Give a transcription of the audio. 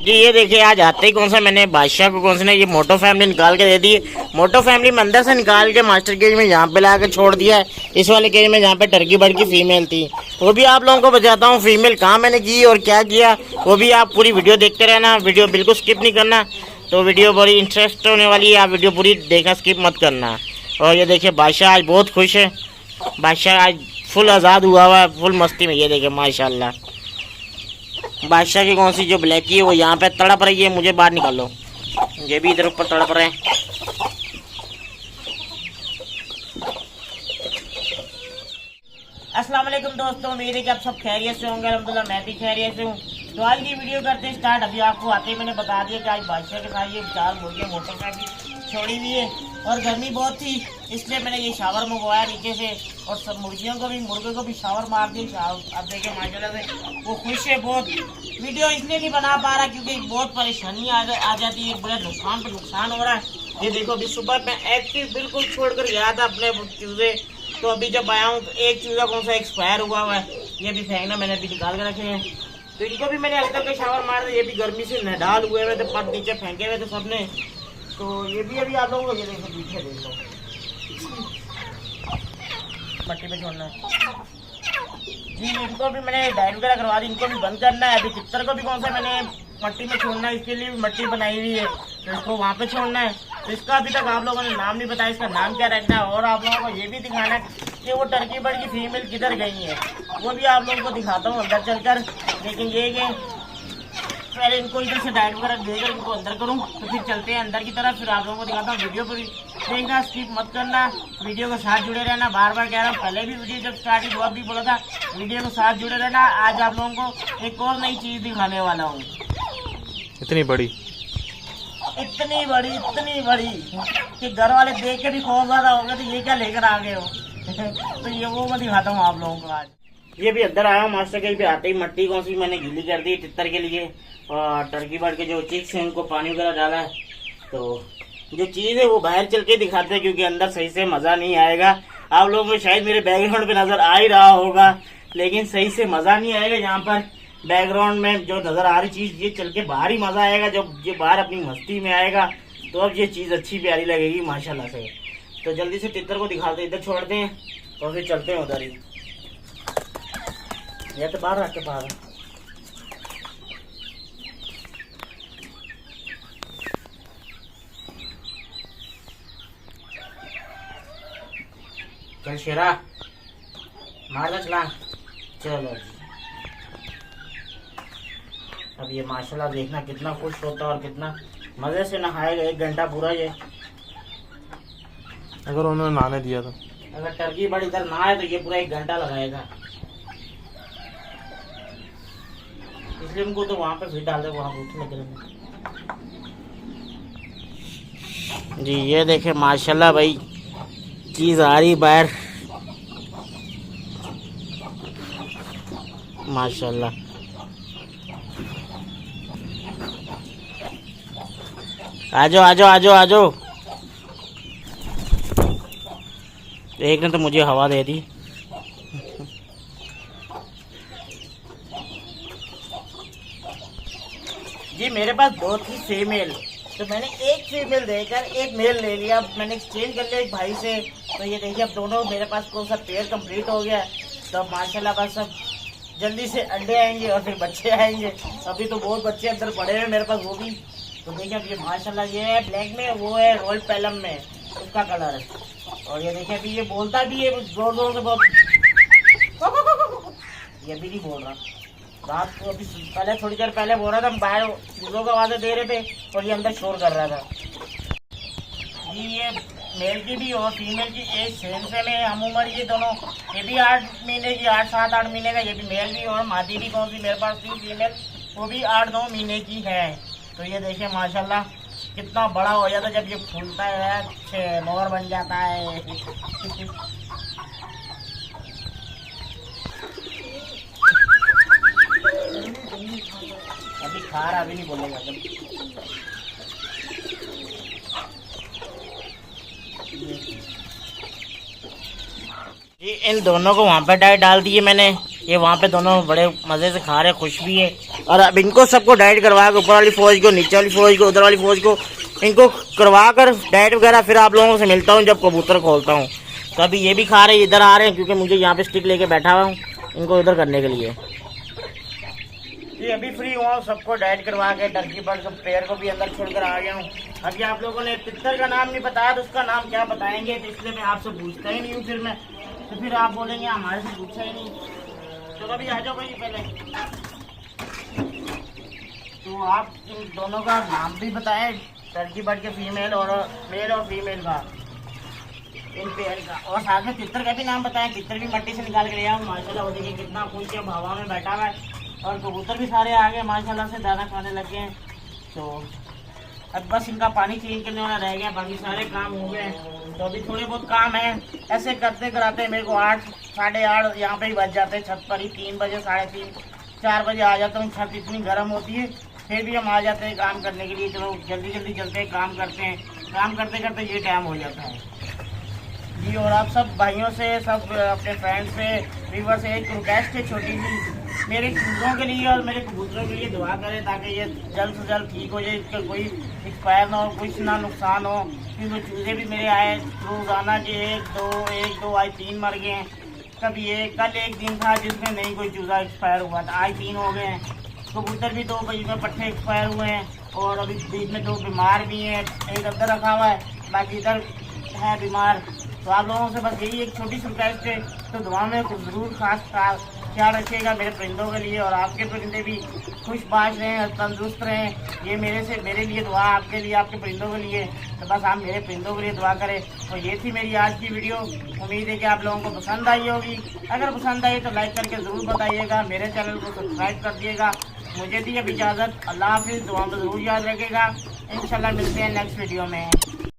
जी ये देखिए, आज आते ही कौन सा मैंने बादशाह को कौन सा ने ये मोटो फैमिली निकाल के दे दी है। मोटो फैमिली में अंदर से निकाल के मास्टर केज में यहाँ पे ला के छोड़ दिया है। इस वाले केज में जहाँ पे टर्की बर्ड की फीमेल थी, वो भी आप लोगों को बताता हूँ फीमेल कहाँ मैंने की और क्या किया, वो भी आप पूरी वीडियो देखते रहना। वीडियो बिल्कुल स्किप नहीं करना, तो वीडियो बड़ी इंटरेस्ट होने वाली है। आप वीडियो पूरी देखना, स्किप मत करना। और ये देखिए बादशाह आज बहुत खुश है। बादशाह आज फुल आज़ाद हुआ है, फुल मस्ती में। ये देखिए माशाल्लाह, बादशाह की कौन सी जो ब्लैक की है वो यहाँ पे तड़प रही है, मुझे बाहर निकालो। ये भी इधर ऊपर तड़प रहे हैं। अस्सलाम वालेकुम दोस्तों, उम्मीद है कि आप सब खैरियत से होंगे। अल्हम्दुलिल्लाह मैं भी खैरियत से हूँ। तो आज की वीडियो करते हैं स्टार्ट। अभी आपको आते ही मैंने बता दिया कि आज बादशाह के साथ ये 4 मुर्गियाँ मोटर फैमिली छोड़ी हुई है और गर्मी बहुत थी, इसलिए मैंने ये शावर मंगवाया नीचे से। और सब मुर्गियों को भी, मुर्गे को भी शावर मार दी। अब देखें माशाल्लाह से वो खुश है बहुत। वीडियो इसलिए नहीं बना पा रहा क्योंकि बहुत परेशानी आ जाती है, बड़ा नुकसान पर नुकसान हो रहा है। ये देखो अभी सुबह मैं एक्टिव बिल्कुल छोड़कर गया था अपने चूजे, तो अभी जब आया हूँ तो एक चूजा कौन सा एक्सपायर हुआ है, ये भी फेंकना मैंने अभी निकाल के रखे हैं। तो इनको भी मैंने हल्का का शावर मार दिया। ये भी गर्मी से नडाल हुए हुए थे, पट नीचे फेंके हुए थे सबने। तो ये भी अभी आप लोगों को ये देखो पीछे देखो, मट्टी पे छोड़ना है जी। इनको भी मैंने डाइट वगैरह करवा दी, इनको भी बंद करना है। अभी तितर को भी कौन सा मैंने मट्टी में छोड़ना है, इसके लिए भी मट्टी बनाई हुई है, तो इसको वहाँ पे छोड़ना है। तो इसका अभी तक आप लोगों ने नाम नहीं बताया, इसका नाम क्या रखना है। और आप लोगों को ये भी दिखाना है कि वो टर्की बर्ड की फीमेल किधर गई है, वो भी आप लोगों को दिखाता हूँ अंदर चलकर। लेकिन ये कि पहले इनको इधर से डाइट वगैरह देकर इनको अंदर करूँ, तो फिर चलते हैं अंदर की तरफ, फिर आप लोगों को दिखाता हूँ। वीडियो पूरी देखना, स्किप मत करना, वीडियो के साथ जुड़े रहना। बार बार कह रहा हूँ, पहले भी वीडियो जब स्टार्टिंग हुआ भी बोला था वीडियो के साथ जुड़े रहना। आज आप लोगों को एक और नई चीज़ दिखाने वाला हूँ। इतनी बड़ी कि घर वाले देख के भी खौफ ज़्यादा हो गए, तो ये क्या लेकर आ गए हो। तो ये वो मैं दिखाता हूँ आप लोगों को आज। ये भी अंदर आया हूँ मास्टर के पे आते ही मट्टी कौन सी मैंने गीली कर दी तितर के लिए, और टर्की बर्ड के जो चिक्स हैं उनको पानी वगैरह डाला है। तो जो चीज़ है वो बाहर चल के दिखाते हैं क्योंकि अंदर सही से मज़ा नहीं आएगा। आप लोगों को शायद मेरे बैकग्राउंड पे नज़र आ ही रहा होगा, लेकिन सही से मज़ा नहीं आएगा। यहाँ पर बैकग्राउंड में जो नज़र आ रही चीज़, ये चल के बाहर ही मज़ा आएगा। जब ये बाहर अपनी मस्ती में आएगा तो अब ये चीज़ अच्छी प्यारी लगेगी माशाल्लाह से। तो जल्दी से तितर को दिखाते, इधर छोड़ते हैं और फिर चलते हैं उधर ही। ये तो बाहर रख के बाहर चल शेरा मार दे चला। चलो अब ये माशाल्लाह देखना कितना खुश होता है और कितना मजे से नहाएगा 1 घंटा पूरा। ये अगर उन्होंने नहाने दिया तो, अगर टर्की बर्ड इधर ना आए तो ये पूरा 1 घंटा लगाएगा, इसलिए उनको तो वहां पे फिर डाल दे, वहां उठने के लिए। जी ये देखे माशाल्लाह भाई, चीज आ रही बाहर माशाल्लाह। आजो आजो आजो आजो। एक ने तो मुझे हवा दे दी। जी मेरे पास 2 थी फीमेल, तो मैंने एक फीमेल देकर एक मेल ले लिया। मैंने एक्सचेंज कर लिया एक भाई से। तो ये देखिए अब दोनों मेरे पास को सब पेयर कंप्लीट हो गया। तो माशाल्लाह बस सब जल्दी से अंडे आएंगे और फिर बच्चे आएंगे। अभी तो बहुत बच्चे अंदर पड़े हैं मेरे पास, वो भी। तो देखिए अब ये माशाल्लाह ये है ब्लैक में, वो है रोयल पैलम में, उसका कलर है। और ये देखिए अभी ये बोलता भी है जोर जोर से बहुत, ये भी नहीं बोल रहा। रात को अभी पहले थोड़ी देर पहले बोल रहा था, हम बाहर चूज़ों को आवाज़ें दे रहे थे और ये अंदर शोर कर रहा था। जी ये मेल की भी और फीमेल की एज सेम सेम है, हम उम्र की दोनों। ये भी 8 महीने की, 8-7-8 महीने का, ये भी मेल भी। और मादी भी कौन सी मेरे पास थी फीमेल, वो भी 8-9 महीने की है। तो ये देखिए माशाल्लाह कितना बड़ा हो जाता है जब ये फूलता है, मोर बन जाता है। अभी खा रहा, अभी नहीं बोलेगा जब। जी इन दोनों को वहाँ पे डाइट डाल दी है मैंने। ये वहाँ पे दोनों बड़े मज़े से खा रहे, खुश भी है। और अब इनको सबको डाइट करवा के ऊपर वाली फौज को, नीचे वाली फौज को, उधर वाली फौज को, इनको करवा कर डाइट वगैरह फिर आप लोगों से मिलता हूँ जब कबूतर खोलता हूँ। तो अभी ये भी खा रहे हैं, इधर आ रहे हैं क्योंकि मुझे यहाँ पे स्टिक लेके बैठा हुआ हूँ इनको इधर करने के लिए। ये अभी फ्री हुआ हूँ, सबको डाइट करवा के टर्की बर्ड सब पेयर को भी अंदर छोड़कर आ गया हूँ। अभी आप लोगों ने तितर का नाम नहीं बताया तो उसका नाम क्या बताएंगे, तो इसलिए मैं आपसे पूछता ही नहीं हूँ। फिर मैं तो फिर आप बोलेंगे हमारे से पूछा ही नहीं। चलो अभी आ जाओ भाई पहले, तो आप इन दोनों का नाम भी बताएं, टर्की बर्ड के फीमेल और मेल और फीमेल का, इन पेयर का, और साथ में तितर का भी नाम बताएं। तितर भी मट्टी से निकाल के ले आऊँ माशाल्लाह, वो देखिए कितना खुश के हवा में बैठा हुआ है। और कबूतर भी सारे आ गए माशाल्लाह से, दाना खाने लगे हैं। तो अब बस इनका पानी चेंज करने वाला रह गया, बाकी सारे काम हो गए। तो अभी थोड़े बहुत काम है, ऐसे करते कराते मेरे को 8 साढ़े 8 यहाँ पे ही बज जाते हैं छत पर ही। 3 बजे 3:30 4 बजे आ जाता हूँ, छत इतनी गर्म होती है, फिर भी हम आ जाते हैं काम करने के लिए। चलो जल्दी जल्दी चलते हैं, काम करते हैं। काम करते करते ये टाइम हो जाता है जी। और आप सब भाइयों से, सब अपने फ्रेंड से, व्यूवर से एक रिक्वेस्ट है छोटी सी, मेरे चूज़ों के लिए और मेरे कबूतरों के लिए दुआ करें ताकि ये जल्द से जल्द ठीक हो जाए, इसका कोई एक्सपायर ना हो, कुछ ना नुकसान हो। क्योंकि चूज़े भी मेरे आए रोज़ाना के 1 2 आज 3 मर गए हैं। कभी कल एक दिन था जिसमें नहीं कोई चूज़ा एक्सपायर हुआ था, आज 3 हो गए हैं। कबूतर भी 2 बजे में पट्टे एक्सपायर हुए हैं, और अभी बीच में 2 बीमार भी हैं। एक अदर रखा हुआ है, बाकी इधर है बीमार। तो आप लोगों से बस यही एक छोटी सी रिक्वेस्ट है, तो दुआ में कुछ ज़रूर खास ख्याल रखिएगा मेरे परिंदों के लिए, और आपके परिंदे भी खुश बाश रहें, तंदुरुस्त रहें। ये मेरे लिए दुआ, आपके लिए, आपके परिंदों के लिए। तो बस आप मेरे परिंदों के लिए दुआ करें। तो ये थी मेरी आज की वीडियो, उम्मीद है कि आप लोगों को पसंद आई होगी। अगर पसंद आई तो लाइक करके ज़रूर बताइएगा, मेरे चैनल को सब्सक्राइब कर दिएगा। मुझे दी अब इजाज़त, अल्लाह हाफिज़। दुआ में ज़रूर याद रखेगा। इंशाल्लाह मिलते हैं नेक्स्ट वीडियो में।